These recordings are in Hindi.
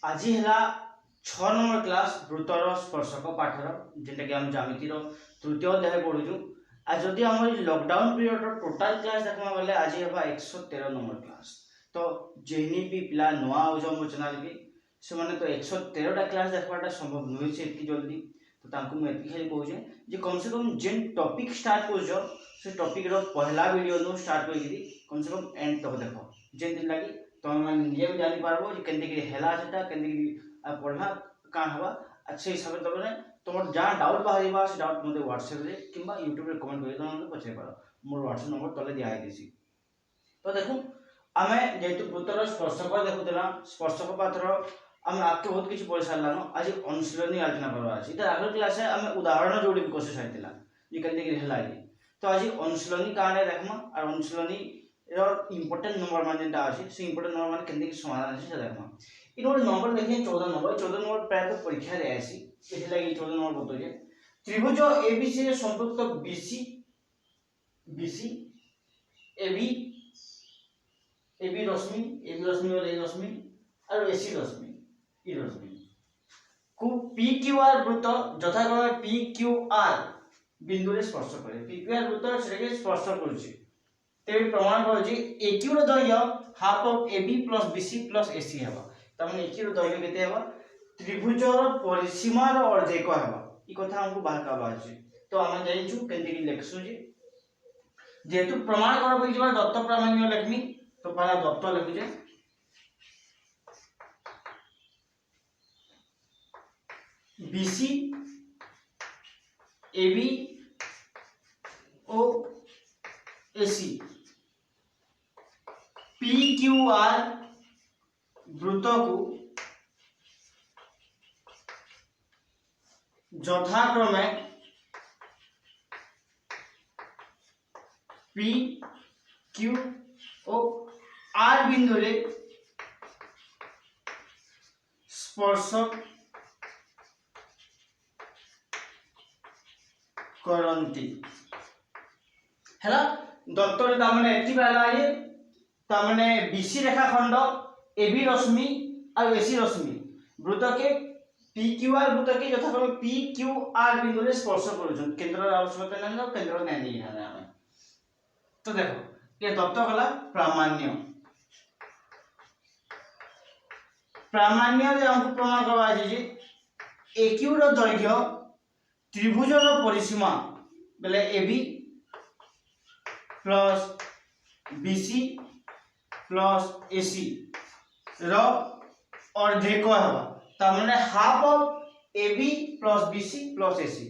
आज है 6 नंबर क्लास वृत्तर स्पर्शक पाठर जेनटा कि आम ज्यामितिर तृतीय अध्याय पढ़ुचु। आज जदि आम लॉकडाउन पीरियड टोटाल क्लास देखा बोले आज है 113 नंबर क्लास। तो जेनी भी पिला नुआ आउछन चैनल की से माने तो 113टा क्लास देखवाटा संभव नुहे से इतनी जल्दी। तो तांको मैं एति खाली कहूचे जे कम से कम जेन टॉपिक स्टार्ट करछो से टॉपिक रो पहला वीडियो नु स्टार्ट करी कम से कम एंड तक देखो जेन दिन लागी तुम मैंने निजे भी जानी पारबो जे केंदे कि हेला सेटा केंदे कि पढ़ना का हवा अच्छे हिसाब से तबने तुम जहाँ डाउट बाहर से डाउट मते व्हाट्सएप रे किंबा यूट्यूब रे कमेंट कर दो पछे पारो मोर व्हाट्सएप नंबर तले दिया है देसी। तो देखो आमे जेतु वृत्तर स्पर्शक देखुतला स्पर्शक पात्र आमे आपके बहुत किछ पढ़ सारलानो आज अनुशीलनी आलोचना करबा अछि। इधर आगल क्लास है आमे उदाहरण जोड़ी कोशिश आइतिला जे केंदे कि हेला जे तो आज अनुशीलनी काने देखमा और अनुशीलनी इम्पोर्टेंट नंबर मान जेंटा अछि से इम्पोर्टेंट नंबर मान केंदे कि समाधान अछि से देखमा। इन नंबर देखिए 14 नंबर प्राय तो परीक्षा रे आसी एथि लागि 14 नंबर बतोजे त्रिभुज एबीसी रे संपृक्त बीसी एबी रश्मि और ए रश्मि और एसी रश्मि ई रश्मि को पी क्यू आर वृत्त यथाक्रमे पी क्यू आर बिंदु रे स्पर्श करे। पी क्यू आर वृत्त सेके स्पर्श करूची तेबे प्रमाण करूची एक्यू रो दैर्घ्य half of AB plus BC plus AC हेबा। तमने एक्यू रो दैर्घ्य केते हेबा त्रिभुज रो परिसीमा रो अर्धेक हेबा। ई कथा हमको बाहर का बाजी तो हम जानिछु केंदे कि लेखसु जे जेतु प्रमाण करब कि जबा दत्त प्रामाण्य लेखमी तो पहला दत्त लिखु जे बीसी एबी ओ एसी पी क्यू आर वृत्त को यथाक्रमे पी क्यू ओ आर बिंदु रे स्पर्श करंती हैला दत्तर तामने एति बाला ये तामने बीसी रेखाखंड एबी रश्मि और एसी रश्मि वृत्त के पी क्यू आर वृत्त के यथाक्रमे पी क्यू आर बिंदु रे स्पर्श करूछन केंद्र आवश्यकता नै केंद्र नै नै हमें। तो देखो ये दत्त कला प्रामाण्य रे हमको प्रमाण करबा जे एक्यू रो दैर्घ्य त्रिभुज रो परिसीमा बेले AB plus BC plus AC रो अर्धेक हेबा ता माने half of AB plus BC plus AC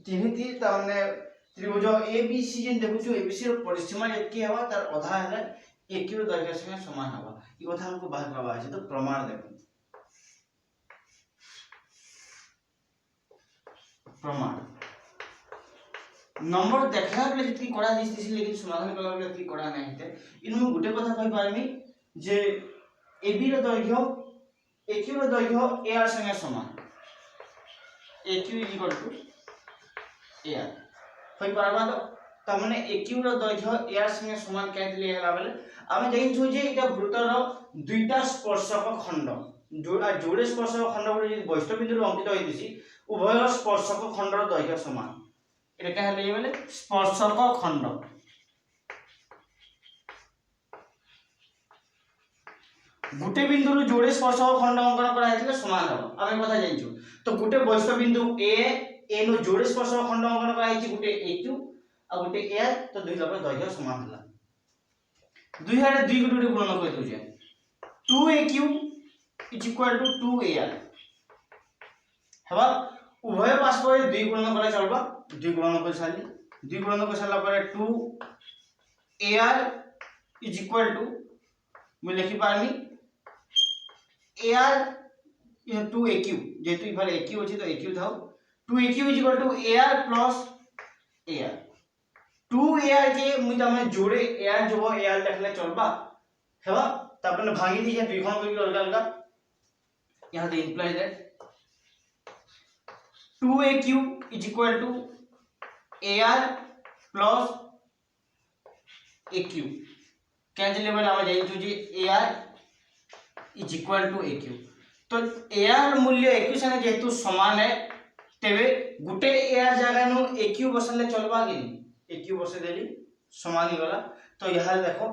तिनिति ता माने त्रिभुज एबीसी जेन देखुछु एबीसी रो परिसीमा जेतकी हेबा तार आधा हेले एक्यू रो दैर्घ्य संगे समान हेबा। ई कथा हमको बाहर करबा अछि। तो प्रमाण देखो प्रमाण नंबर देखला बेले जति कड़ा दिसतिसी लेकिन समाधान कला बेले जति कड़ा नै हेते। इनु गुटे कथा कहि पारमी जे एबी रो दैर्घ्य एक्यू रो दैर्घ्य एआर संगे समान एक्यू इक्वल टू एआर होई पारबा। तो त माने एक्यू रो दैर्घ्य एआर संगे समान कैले हला बेले आमे जाइन छु जे एटा वृत्तर दुईटा स्पर्शक खंड जोड़े स्पर्शक खंड गुडी जे वैशिष्ट्य बिंदु अंकित होई दिसी उभय स्पर्शक खंडर दैर्घ्य समान एटा का हले बेले स्पर्शक खंड गुटे बिंदु रो जोड़े स्पर्शक खंड अंकन करा हेतिले समान हो आमे कथा जाइछु। तो गुटे वैशिष्ट्य बिंदु ए नो जोड़े स्पर्शक खंड अंकन करा हेछि गुटे एक्यू आ गुटे ए तो दुई लबर दैर्घ्य समान हला दुई हारे दुई गुटे गुणन कर दोजे 2aq is equal to 2ar हबा उभय पास पर दुई गुणन करा चलबा दुई गुणन कर साली दुई गुणन कर साला पर 2ar इज इक्वल टू मैं लिखि पारमी ar ये 2aq जेतु इफार aq अछि तो aq थाउ 2aq is equal to ar प्लस ar 2ar के मुई तमे जोड़े ar जो ar लिखले चलबा हेबा तपने भागी दी जे दुई खंड करके अलग अलग यहां they imply that 2aq is equal to ar plus aq cancel level हम जाई छु जे ar is equal to aq तो एआर मूल्य एक्यू संगे जेहेतु समान है तेबे गुटे एआर जगह नु एक्यू बसले चलबा कि एक्यू बसे देली समान ही गला। तो यहाँ देखो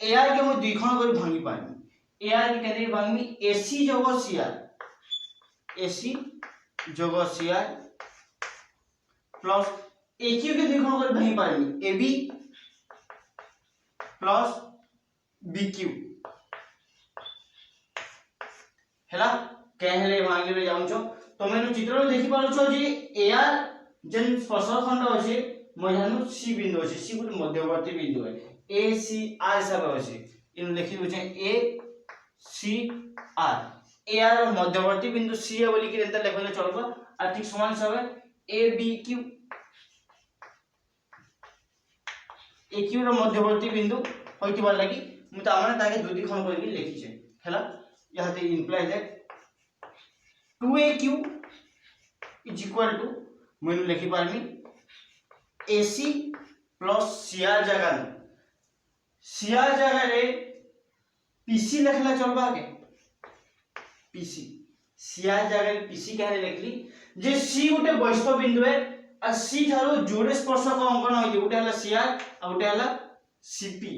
एआर के मु दुई खंड कर भांगी पानी एआर के केते भांगी एसी जोग सीआर एसी जोग सीआर प्लस एक्यू के दुई खंड कर भांगी पानी एबी प्लस बीक्यू हैला कहले भांगी रे जाउछो तमे नु चित्र देखि पारुछो जे एआर जन स्पर्शक खंड अछि मझानु सी बिंदु अछि सी गुटे मध्यवर्ती बिंदु है ए सी आर हिसाब अछि इन लिखि दोछे ए सी आर एआर मध्यवर्ती बिंदु सी है बोली कि एता लेखले चलबो आ ठीक समान हिसाब A B Q A Q रो मध्यवर्ती बिंदु होइतिबा लागि मु त हमने ताके दुदी खंड करके लिखि छे हैला यहाँ ते imply that 2aq is equal to मैंने लिखि पारमी AC प्लस CR जगह CR जगह रे PC लिखला चलबा के PC CR जगह रे PC कहले लिखली जे C गुटे वैष्णव बिंदु है आ C थारो जोड़े स्पर्शक अंकन होई गुटे हला CR आ गुटे हला CP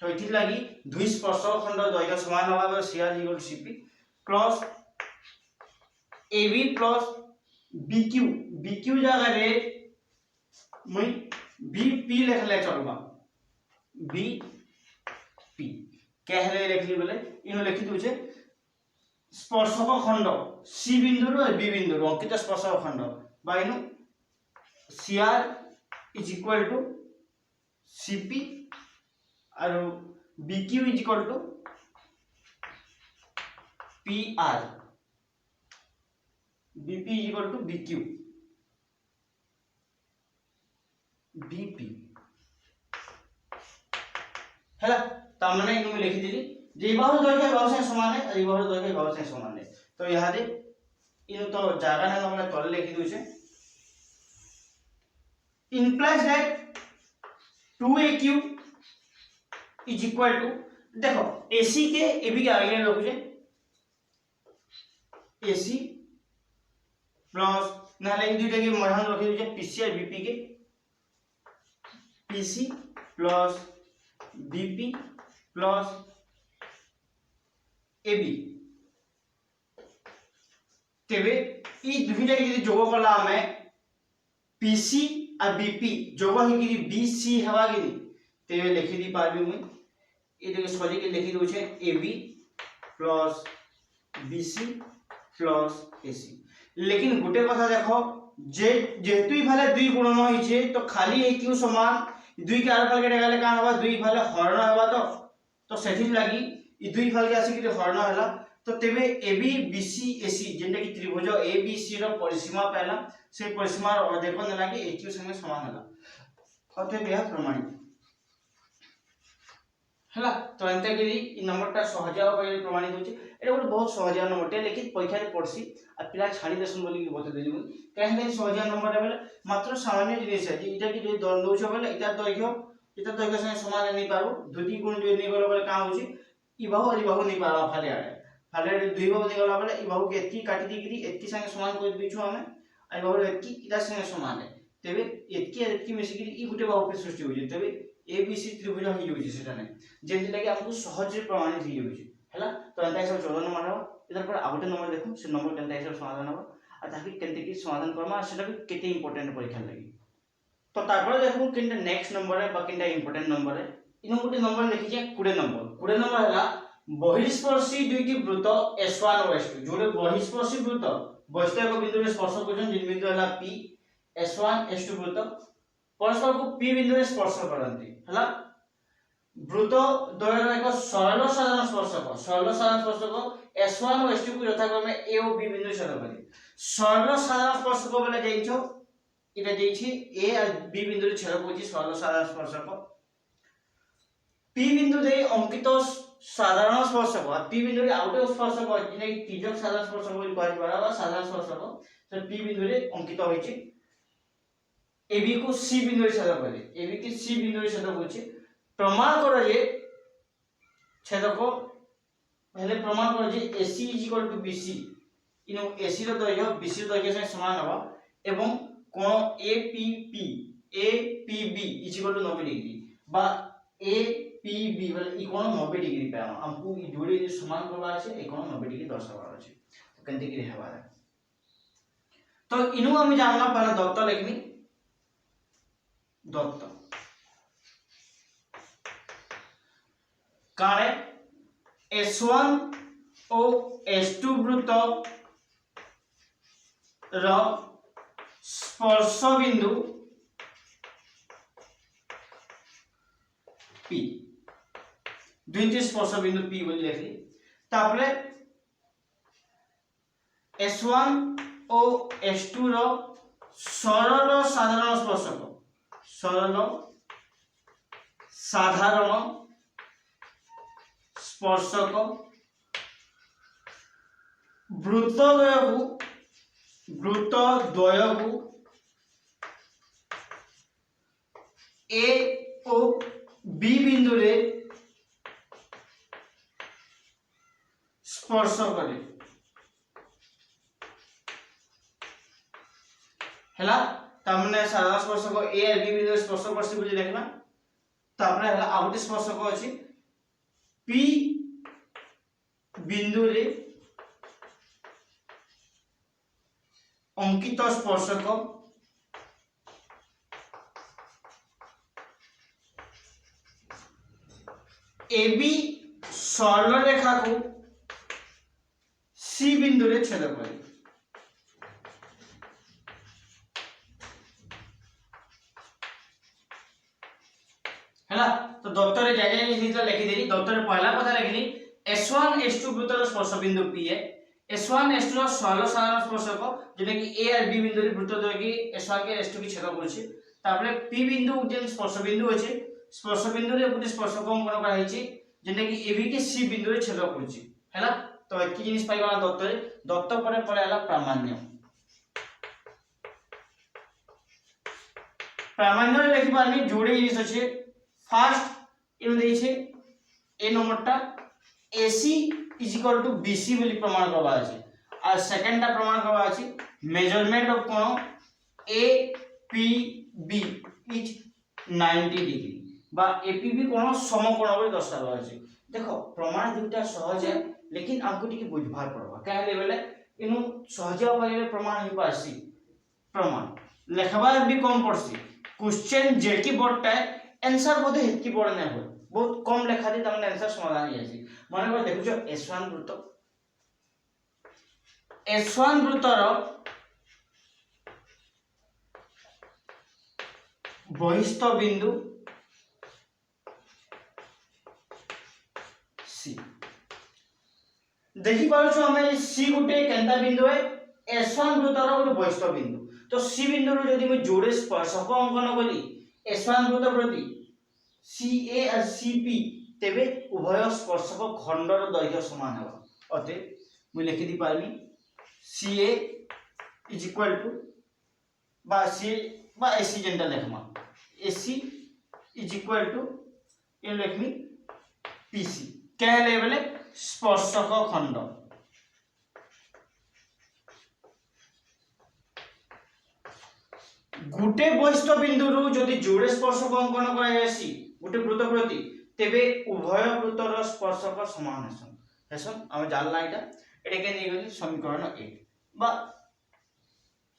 तो इथि लागि दुई स्पर्शक खंड दैर्घ्य समान होबा CR CP plus AB plus BQ BQ जगह रे मैं BP लिखले चलबा BP कहले लिखली बोले इनो लिखि दोछे स्पर्शक खंड C बिंदु रो B बिंदु रो अंकित स्पर्शक खंड बाइनो CR is equal to CP और BQ is equal to PR BP is equal to BQ BP हैला त हमने इनु में लिखि देली जे बाहु दैर्घ्य बाहु से समान है और बाहु दैर्घ्य बाहु से समान है तो यहाँ दे इनु तो जागा ना हमने तले लिखि दोछे implies that 2aq is equal to देखो AC के AB के आगे रखुजे AC प्लस नाले इ दुइटा के मधान रखि दोछे PC और BP के PC plus BP plus AB तेबे इ दुइटा के यदि जोग कला हमें PC और BP जोग हे कि BC हवा कि तेबे लिखि दी पाबी मुई ए देखो सॉरी के लिखि दोछे AB plus BC plus AC लेकिन गुटे कथा देखो जे जेतु इ भाले दुई गुणन होई छे तो खाली ए क्यू समान दुई के आर फाल के डेगाले कान होबा दुई भाले हरण होबा तो सेठी लागि इ दुई फाल के आसी कि हरण होला तो तेबे AB BC AC जेंटा कि त्रिभुज ABC रो परिसीमा पहला से परिसीमा देखो न लागि ए क्यू संगे समान होला अतः यह प्रमाणित हला तो एंते के इ नंबरटा सहजा पहिले प्रमाणित होची एटा ଗୋଟେ बहुत सहजा नंबरटे लेकिन परीक्षा रे पड़सी आ पिला छाडी देसन बोली कि बते देली कहले सहजा नंबर रे मात्र सामान्य जिनिस है इटा कि दर दउछ बोले इटा दैर्घ्य संगे समान नहीं पाबो दुदी गुण जो नहीं गलो बोले का होची इ बाहु और बाहु नहीं पाबा फाले रे दुई बाहु नहीं गला बोले इ बाहु के एतकी काटी दिकरी एतकी संगे समान कर दिछु हमें आ बाहु एतकी इटा संगे समान है तेबे एतकी मिसिकरी इ गुटे बाहु पे सृष्टि होई तेबे ABC त्रिभुज हो जाउची सेटा नै जेंति लागि हमकु सहज रे प्रमाणित हो जाउची हैला तो एंता सब 14 नंबर हो इधर पर आउटे नंबर देखो से नंबर केनता सब समाधान हो आ ताकि केनते की समाधान करमा सेटा भी केते इंपोर्टेंट परीक्षा लागि तो तापर देखो केनता नेक्स्ट नंबर है बा केनता इंपोर्टेंट नंबर है इनो गुटे नंबर लिखि जे 20 नंबर हला बहिस्पर्शी दुईटी वृत्त S1 और S2 जोड़े बहिस्पर्शी वृत्त वैष्णव बिंदु रे स्पर्श करछन जिन बिंदु हला P S1 S2 वृत्त परस्पर को P बिंदु रे स्पर्श करंती हला वृत्त द्वयर एक सरल साधारण स्पर्शक S1 और S2 को यथाक्रमे A और B बिंदु से करी सरल साधारण स्पर्शक बोले जाइछो इटा देछि A और B बिंदु रे छेद होछि सरल साधारण स्पर्शक P बिंदु दे अंकित साधारण स्पर्शक और P बिंदु रे आउट स्पर्शक जिने तिर्यक साधारण स्पर्शक बोली कहै बराबर साधारण स्पर्शक तो P बिंदु रे अंकित होइछि AB को C बिंदु रे छेद करे AB के C बिंदु रे छेद होछि प्रमाण करो जे छेदक पहले प्रमाण करो जे AC BC इनु एसी रो दৈর্ঘ্য बीसी रो दৈর্ঘ্য से समान हबो एवं कोण APB is equal to 90 degree बा एपीबी मतलब ई कोण 90 डिग्री पे हमको ई जोड़ी जे समान करबा আছে এই কোণ 90 डिग्री दर्शाবার আছে तो केनते कि हेबार तो इनु हम जानला पहला दत्त लिखनी दत्त कारे S1 ओ S2 वृत्त र स्पर्श बिंदु P दुईटी स्पर्श बिंदु P बोली लिखली तापरे S1 ओ S2 रो सरल साधारण स्पर्शक सरल साधारण स्पर्शक वृत्तद्वयकु ए ओ बी बिंदु रे स्पर्श करे हैला तमने साधारण स्पर्शक ए और बी बिंदु स्पर्श करसी बुझि देखना तापरे हैला आउट स्पर्शक अछि पी बिंदु रे अंकित स्पर्शक एबी सरल रेखा को सी बिंदु रे छेद करे हैला तो दत्त रे जाय जाय निहित लिखि देली दत्त रे पहला कथा लिखली S1 S2 वृत्तर स्पर्श बिंदु P है S1 S2 रो सरल साधारण स्पर्शक जेटा कि A और B बिंदु रे वृत्तद्वय की S1 के S2 की छेद करछि तापरे P बिंदु जे स्पर्श बिंदु अछि स्पर्श बिंदु रे गुटे स्पर्शक अंकन करा हिछि जेटा कि AB के C बिंदु रे छेद करछि हैला तो एकी जिनिस पाइबा दत्त रे दत्त परे परे हला प्रामाण्य प्रामाण्य रे लिखि पारनी जोड़ी जिनिस अछि फर्स्ट इन देइ छै ए नंबरटा AC is equal to BC बोली प्रमाण करबा अछि आ सेकंड टा प्रमाण करबा अछि मेजरमेंट ऑफ कोण APB इज 90 डिग्री बा APB कोण समकोण बोली दर्शाबा अछि देखो प्रमाण दुटा सहज है लेकिन आपको टिके बुझबार पड़बा काहे लेबेले इनु सहज पाइले प्रमाण ही पासी प्रमाण लेखबा भी कम पड़सी क्वेश्चन जेकी बडटा आंसर बोधे हेतकी बड नै हो बहुत कम लेखा दी तमने आंसर समाधान आसी माने को देखुछो S1 वृत्त S1 वृत्तर बहिस्थ बिंदु C देखि पारो छ हमें C गुटे केंता बिंदु है S1 वृत्तर गुटे बहिस्थ बिंदु तो C बिंदु रो जदी मैं जोड़े स्पर्शक अंकन कली S1 वृत्त प्रति CA और CP तेबे उभय स्पर्शक खंडर दैर्घ्य समान हेबा अते मु लिखि दी पारमी CA इज इक्वल टू बा C बा AC जेंटा लेखमा AC इज इक्वल टू ये लिखमी PC क्या लेबले स्पर्शक खंड गुटे बहिस्थ बिंदु रु जदि जोड़े स्पर्शक अंकन करा जायसी गुटे वृत्त प्रति तेबे उभय वृत्तर स्पर्शक समान हेसन हेसन हम जानला एटा के नै गली समीकरण 1 बा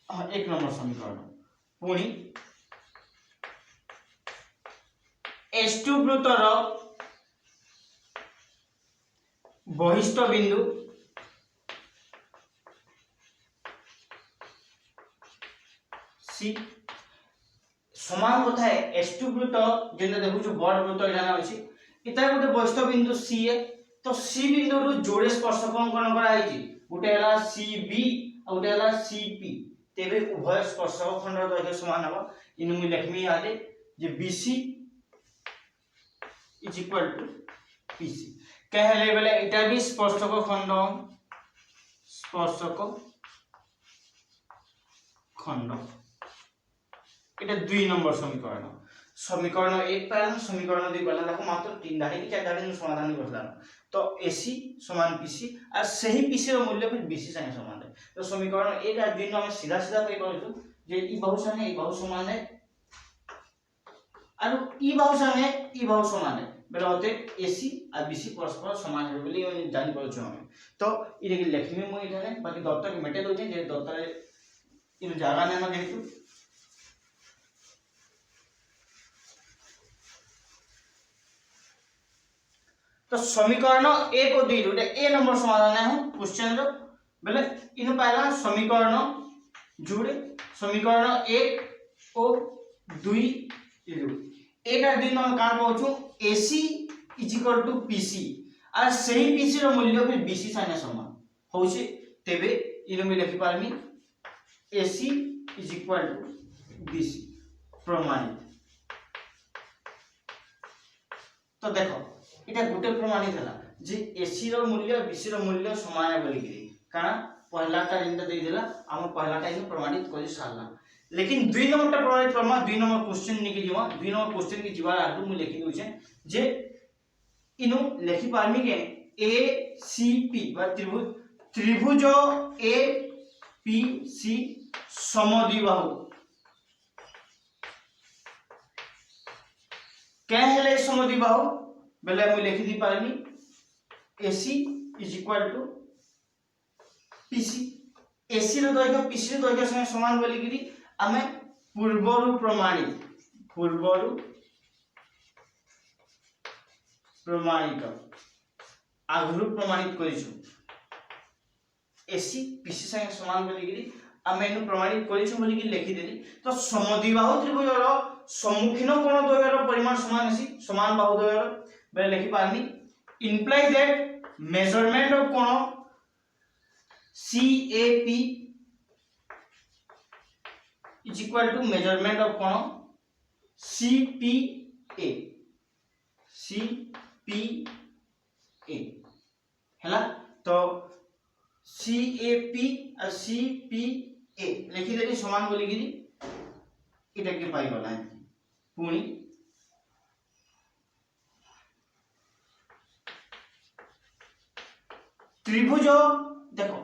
1 नंबर समीकरण पुणी S2 वृत्तर बहिस्थ बिंदु C समान कथा है S2 वृत्त जेने देखु बड़ वृत्त जाना अछि इता गुटे बहिस्थ बिंदु C है तो C बिंदु रु जोड़े स्पर्शक अंकन करा हिची गुटे हला CB आ गुटे हला CP तेबे उभय स्पर्शक खंड दैर्घ्य समान हबो इनु मु लिखमी आले जे BC is equal to PC कहे ले बेले इटा भी स्पर्शक खंड खंड এটা 2 নম্বর সমীকরণ समीकरण 1 पाइला समीकरण 2 पाइला देखो मात्र 3 धाड़ी कि 4 धाड़ी समाधान करला तो AC समान PC और सही PC रो मूल्य फिर BC संगे समान है तो समीकरण 1 और 2 हम सीधा सीधा पे करछु जे ई बहु संगे ई बहु समान है और ई बहु समान है बेले होते AC और BC परस्पर समान है बोली जानि परछु हम तो ई लेखमी मु इठाने बाकी दत्तर मेटे दोचे जे दत्तर इन जागा ने न जेतु तो समीकरण 1 और 2 जोटे ए नंबर समाधान है क्वेश्चन रो बेले इन पहला समीकरण जोड़े समीकरण 1 और 2 एक और 2 हम का पाउछु AC = PC और सही PC रो मूल्य फिर BC संगे समान होउछि तेबे इनो में लिखि पारमी AC = BC प्रमाणित तो देखो इटा गुटे प्रमाणित हला जे AC रो मूल्य BC रो मूल्य समान है बोली कि कारण पहलाटा जिनटा दे दिला हम पहलाटा इन प्रमाणित करि सारला लेकिन 2 नंबर प्रमाणित करमा 2 नंबर क्वेश्चन निकि जीवा 2 नंबर क्वेश्चन की जीवा आगु मु लिखि दोछे जे इनु लिखि पारमी के ACP बा त्रिभुज APC समद्विबाहु क्या है समद्विबाहु बेले मु लिखि दी पारमी AC = PC AC रो दैर्घ्य PC रो दैर्घ्य संगे समान बोली कि हमें पूर्वरु प्रमाणित आगुरु प्रमाणित करिछु AC PC संगे समान बोली कि हमें नु प्रमाणित करिछु बोली कि लिखि देली तो समद्विबाहु त्रिभुजर सम्मुखीन कोण द्वयर परिमाण समान अछि समान बाहु द्वयर बेले लिखि पारमी implies that measurement of कोण CAP = measurement of कोण CPA हैला तो CAP और CPA लिखि देली समान बोली कि इटा के पाई वाला है पुणी त्रिभुज देखो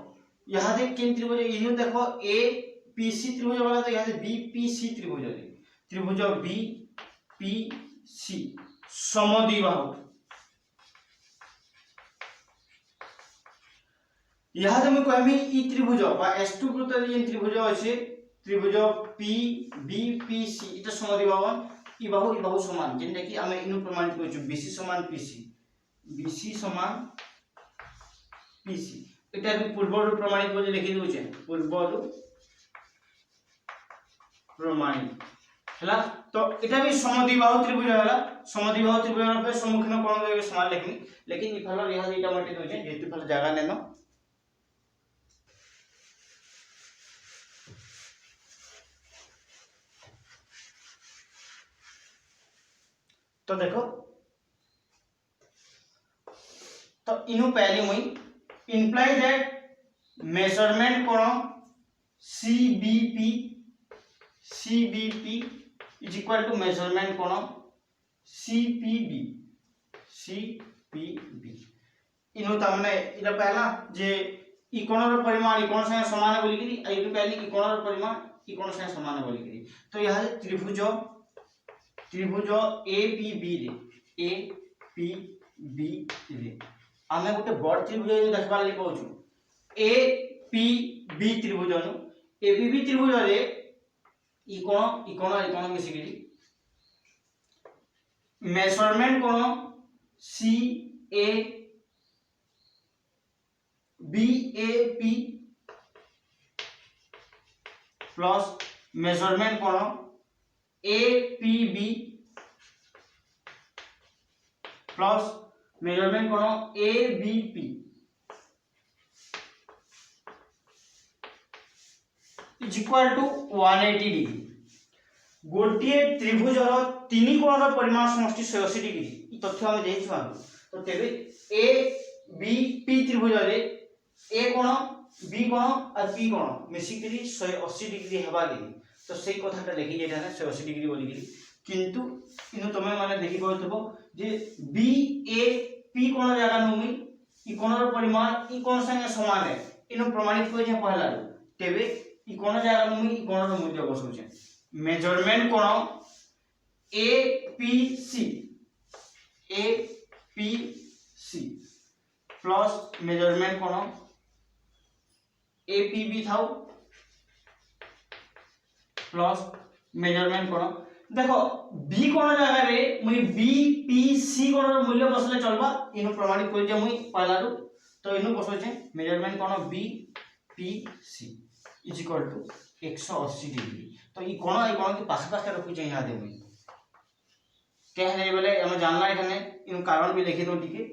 यहाँ देख किन त्रिभुज इनु देखो APC त्रिभुज वाला तो यहाँ से BPC त्रिभुज है त्रिभुज BPC समद्विबाहु यहाँ से मैं कहमी ई त्रिभुज बा S2 वृत्त जे त्रिभुज अछि त्रिभुज BPC इटा समद्विबाहु ई बाहु समान जेने कि हमें इनु प्रमाणित करछु BC समान PC इटा भी पूर्वरु प्रमाणित बोली लिखि दोछे पूर्वरु प्रमाणित हला तो इटा भी समद्विबाहु त्रिभुज हला समद्विबाहु त्रिभुज पे सम्मुखीन कोण द्वय समान लिखनी लेकिन ई फल यहाँ इटा मटे दोछे जेतु फल जगह नेनो तो देखो तो इनु पहले मुई implies that measurement कोण CBP = measurement कोण CPB इनु तमने इला पहला जे ई कोण रो परिमाण ई कोण संगे समान है बोली कि ई पहले ई कोण रो परिमाण ई कोण संगे समान है बोली कि तो यहाँ से त्रिभुज APB रे आमे गोटे बड़ त्रिभुज देखबा ले कहूछु APB त्रिभुज नु APB त्रिभुज रे ई कोण मिसी गेली मेजरमेंट कोण BAP प्लस मेजरमेंट कोण APB प्लस मेजरमेंट कोण ABP = 180 डिग्री गोटे त्रिभुजर तीन कोणर परिमाण समष्टि 180 डिग्री ई तथ्य हम देइछु आगु तो तेबे ABP त्रिभुज रे A कोण B कोण और P कोण मिसिकरी 180 डिग्री हेबा गेली तो सेही कथाटा लिखि जेटा 180 डिग्री बोली गेली किंतु इनु तमे माने देखि पाउथबो जे बी ए पी कोन जगह नु मी इ कोनर परिमाण इ कोन संगे समान है इनु प्रमाणित कोइ जे पहला तेबे इ कोन जगह नु मी इ कोनर मूल्य बसौ छे मेजरमेंट कोन A P C plus measurement कोन ए पी बी थाउ प्लस मेजरमेंट कोन देखो बी कोन जगह रे मुई बी पी सी कोन मूल्य बसले चलबा इनु प्रमाणित कर जे मुई पहला रु तो इनु बसो छे मेजरमेंट कोन B P C is equal to 180 degree तो इ कोन के पास पास रखु जे यहां दे मुई कहने बोले हम जानला एठाने इनु कारण भी लिखि दो टिके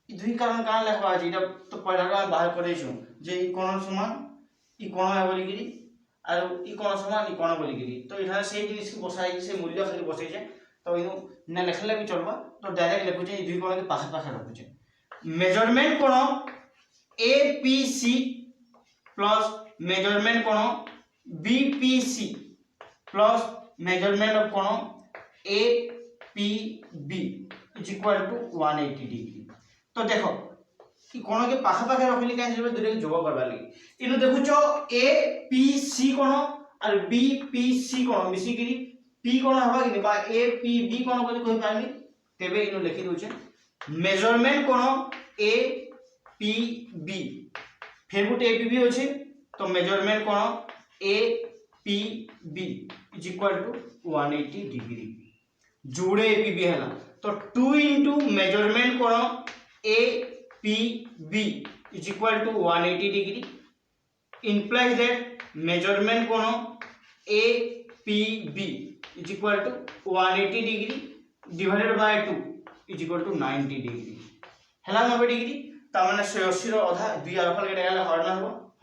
इ दुई कारण का लिखबा अछि इटा तो पहला हम बाहर करे छु जे इ कोन समान इ कोन है बोली गिरी आरो इ कोन समान इ कोन बोली गिरी तो एठाने से जिनिस के बसाई से मूल्य खाली बसाई छे तो इनु न लिखले भी चलबा तो डायरेक्ट लिखु छे इ दुई कोन के पास पास रखु छे मेजरमेंट कोन A P C plus measurement कोन B P C plus measurement of कोन A P B is equal to 180 degree तो देखो कि कोन के पाखा पाखा रखली काहे से दुरे जोग करबा लागि इनु देखु छो ए पी सी कोन और बी पी सी कोन मिसी गिरी पी कोन हबा कि बा ए पी बी कोन बोली कहि पानी तेबे इनु लिखि दउ छे मेजरमेंट कोन ए पी बी फिर गुटे ए पी बी होछे तो मेजरमेंट कोन A P B is equal to 180 degree जोड़े ए पी बी हैला तो 2 into मेजरमेंट कोन A P B is equal to 180 degree implies that measurement कोन A P B is equal to 180 degree divided by 2 is equal to 90 degree हैला 90 डिग्री ता माने 180 रो आधा 2 अल्फा के डाला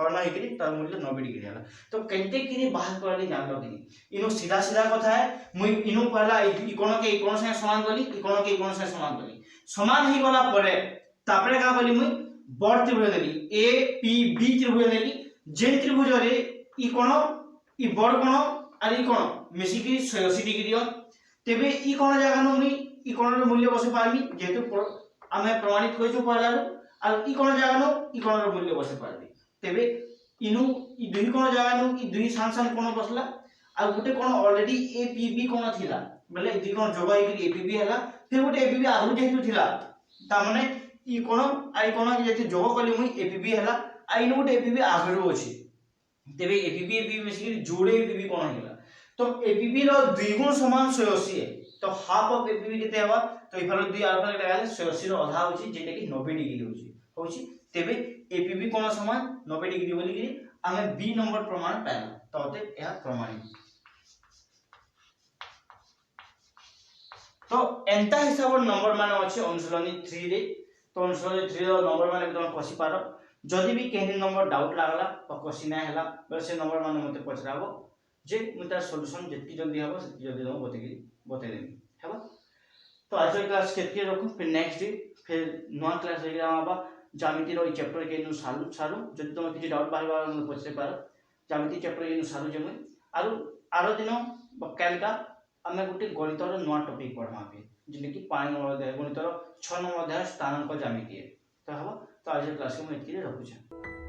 हरना हेकरी तार मूल्य 90 डिग्री हैला तो केनते किनी बाहर करले जानलो किनी इनो सीधा सीधा कथा है मुई इनो पहला इ कोन के कोन से समान बोली इ कोन के कोन से समान बोली समान ही गला परे तापरे का बोली मुई बड़ त्रिभुज देली ए पी बी त्रिभुज देली जे त्रिभुज रे इ कोन इ बड़ कोन और इ कोन मिसी की 180 डिग्री तेबे इ कोन जगह नु मुई इ कोन रो मूल्य बसे पारबी जेतु आमे प्रमाणित कइछु पहला और इ कोन जगह नु इ कोन रो मूल्य बसे पारबी तेबे इनु इ दुई कोन जगह नु इ दुई सान कोन बसला आ गुटे कोन ऑलरेडी ए पी बी कोन थिला बोले दुई कोन जोग होई ए पी बी हैला फिर गुटे ए पी बी आगु जेतु थिला ता माने इ कोन आई कोन के जेतु जोग कली मुई ए पी बी हैला आ इनु गुटे ए पी बी आगु अछि तेबे ए पी बी मिसि जोड़े ए पी बी कोन हैला तो ए पी बी रो दुई गुण समान 180 है तो half of A P B केते हवा तो इफालो 2 अल्फा के लगाले 180 रो आधा होछि जेटा कि 90 डिग्री होछि तेबे एपीबी कोन समान 90 डिग्री बोली कि हमें बी नंबर प्रमाण पाइला तो होते यह प्रमाणित तो एंता हिसाब नंबर माने अछि अनुसरणी 3 रे तो अनुसरणी 3 रो नंबर माने तुम पसी पारो जदी भी केहनी नंबर डाउट लागला तो क्वेश्चन हैला बस से नंबर माने मते पछराबो जे मुता सॉल्यूशन जति जल्दी हबो जति जल्दी हम बते देबी हेबा तो आज क्लास केतके रखू फिर नेक्स्ट डे फिर नया क्लास एग्जाम आबा ज्यामिति रो चैप्टर के नु सारू जति तुम किछि डाउट बार बार पछरे पारो ज्यामिति चैप्टर के नु सारू जेमे आरो दिन काल का हमें गुटे गणित रो नया टॉपिक पढमा पे जेने कि 5 नंबर अध्याय गणित रो 6 नंबर अध्याय स्थानांक ज्यामिति तो हबो तो आज क्लास के मैं एतके रखू छ।